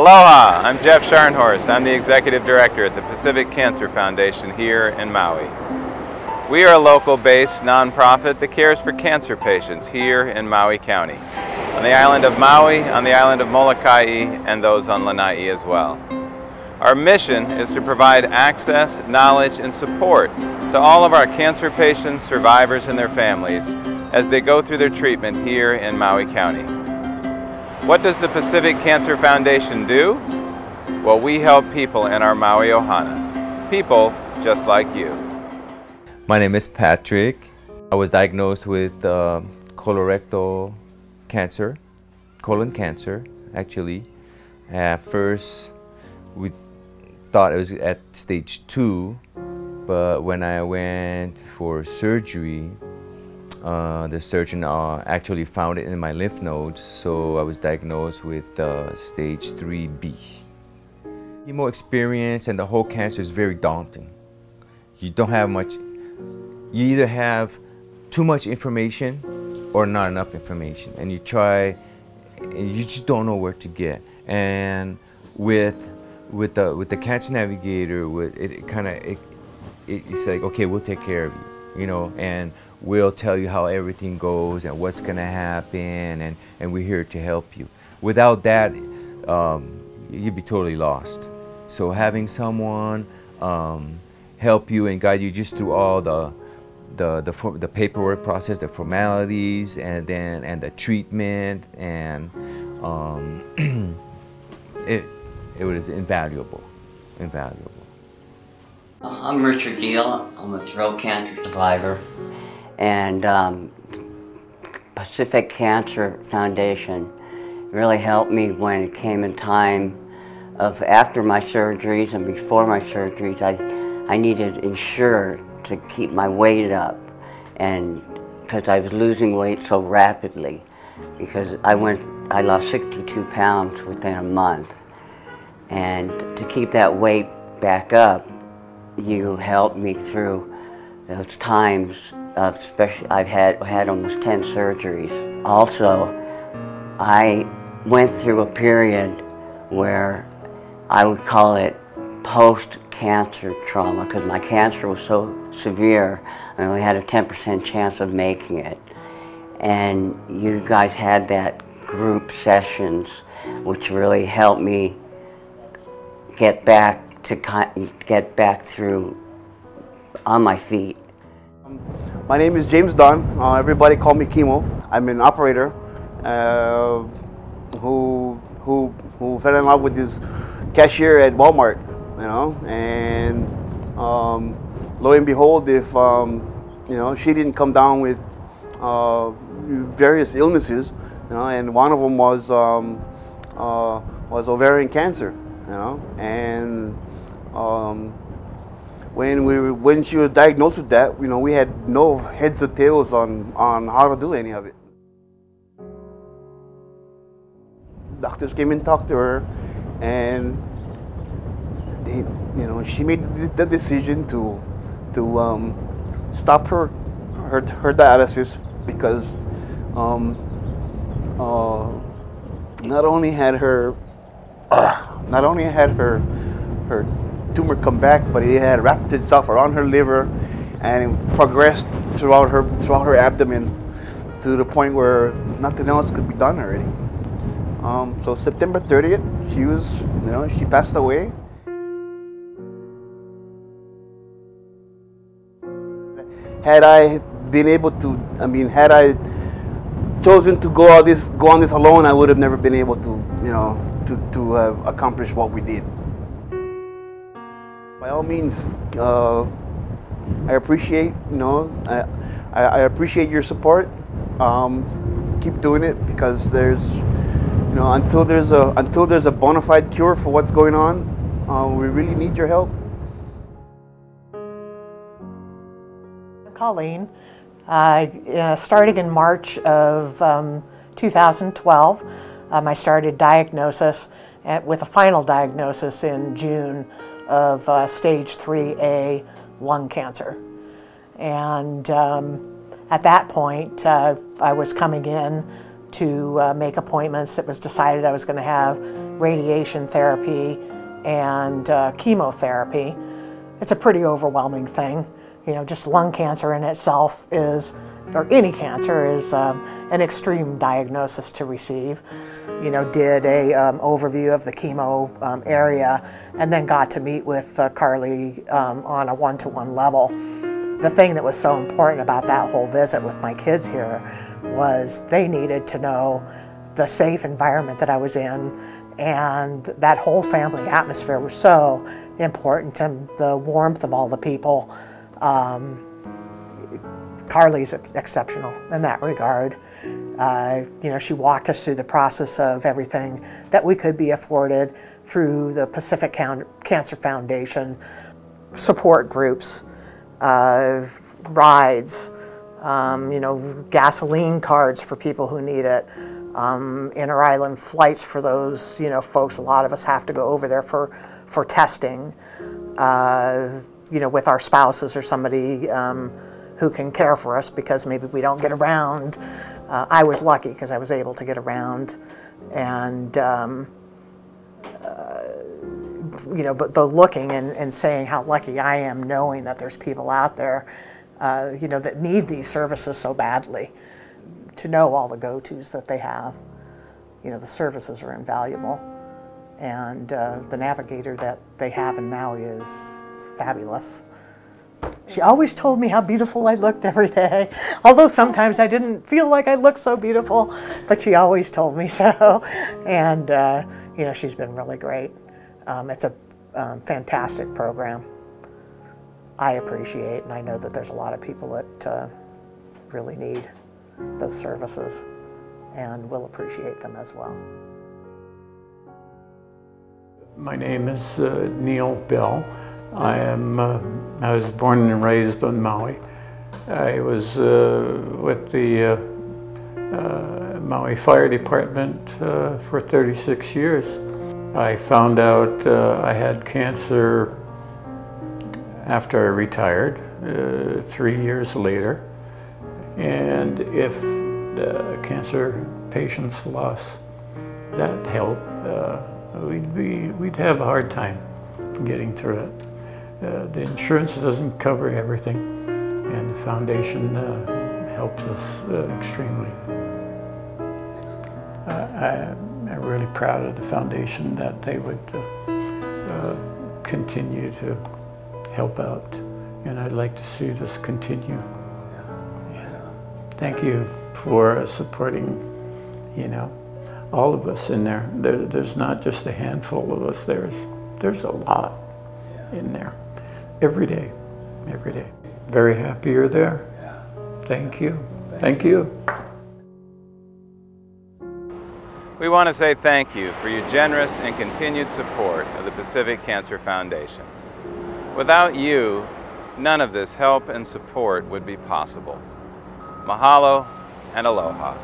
Aloha, I'm Jeff Scharnhorst. I'm the Executive Director at the Pacific Cancer Foundation here in Maui. We are a local-based nonprofit that cares for cancer patients here in Maui County, on the island of Maui, on the island of Molokai, and those on Lanai as well. Our mission is to provide access, knowledge, and support to all of our cancer patients, survivors, and their families as they go through their treatment here in Maui County. What does the Pacific Cancer Foundation do? Well, we help people in our Maui ohana. People just like you. My name is Patrick. I was diagnosed with colorectal cancer, colon cancer, actually. At first, we thought it was at stage 2, but when I went for surgery, the surgeon actually found it in my lymph nodes, so I was diagnosed with stage 3B. Chemo experience and the whole cancer is very daunting. You don't have much, you either have too much information or not enough information, and you try, and you just don't know where to get. And with the Cancer Navigator, it's like, okay, we'll take care of you, you know, and we'll tell you how everything goes and what's going to happen, and we're here to help you. Without that, you'd be totally lost. So having someone help you and guide you just through all the paperwork process, the formalities, and the treatment, and it was invaluable. I'm Richard Deal. I'm a throat cancer survivor. And Pacific Cancer Foundation really helped me when it came in time of after my surgeries and before my surgeries. I needed Ensure to keep my weight up, and because I was losing weight so rapidly, because I lost 62 pounds within a month. And to keep that weight back up, you helped me through those times. Especially, I've had almost 10 surgeries. Also, I went through a period where I would call it post-cancer trauma, because my cancer was so severe, I only had a 10% chance of making it. And you guys had that group sessions, which really helped me get back through on my feet. My name is James Dunn. Everybody call me Chemo. I'm an operator who fell in love with this cashier at Walmart, you know. And lo and behold, if you know, she didn't come down with various illnesses, you know, and one of them was ovarian cancer, you know, and. When she was diagnosed with that, you know, we had no heads or tails on how to do any of it. Doctors came and talked to her, and you know, she made the decision to stop her dialysis, because not only had her tumor come back, but it had wrapped itself around her liver, and it progressed throughout her abdomen to the point where nothing else could be done already. So September 30th, she passed away. Had I been able to, had I chosen to go on this alone, I would have never been able to, you know, to have accomplished what we did. By all means, I appreciate, you know, I appreciate your support. Keep doing it, because there's, you know, until there's a bona fide cure for what's going on, we really need your help. Colleen, starting in March of 2012, I started diagnosis with a final diagnosis in June of stage 3A lung cancer. And at that point, I was coming in to make appointments. It was decided I was going to have radiation therapy and chemotherapy. It's a pretty overwhelming thing. You know, just lung cancer in itself is, or any cancer, is an extreme diagnosis to receive. You know, did a overview of the chemo area, and then got to meet with Carly on a one-to-one level. The thing that was so important about that whole visit with my kids here was they needed to know the safe environment that I was in, and that whole family atmosphere was so important, and the warmth of all the people. Carly's exceptional in that regard. You know, she walked us through the process of everything that we could be afforded through the Pacific Cancer Foundation, support groups, rides, you know, gasoline cards for people who need it, inter-island flights for those, you know, folks. A lot of us have to go over there for testing, you know, with our spouses or somebody who can care for us because maybe we don't get around. I was lucky because I was able to get around, and you know, but the looking and saying how lucky I am knowing that there's people out there, you know, that need these services so badly. To know all the go-tos that they have, you know, the services are invaluable, and the navigator that they have in Maui is fabulous. She always told me how beautiful I looked every day, although sometimes I didn't feel like I looked so beautiful, but she always told me so. And, you know, she's been really great. It's a fantastic program. I appreciate, and I know that there's a lot of people that really need those services and will appreciate them as well. My name is Neil Bell. I was born and raised on Maui. I was with the Maui Fire Department for 36 years. I found out I had cancer after I retired, 3 years later. And if the cancer patients lost that help, we'd have a hard time getting through it. The insurance doesn't cover everything, and the foundation helps us extremely. I'm really proud of the foundation that they would continue to help out, and I'd like to see this continue. Thank you for supporting, you know, all of us in there. There's not just a handful of us, there's a lot in there. Every day, every day. Very happy you're there. Thank you. Thank you. We want to say thank you for your generous and continued support of the Pacific Cancer Foundation. Without you, none of this help and support would be possible. Mahalo and aloha.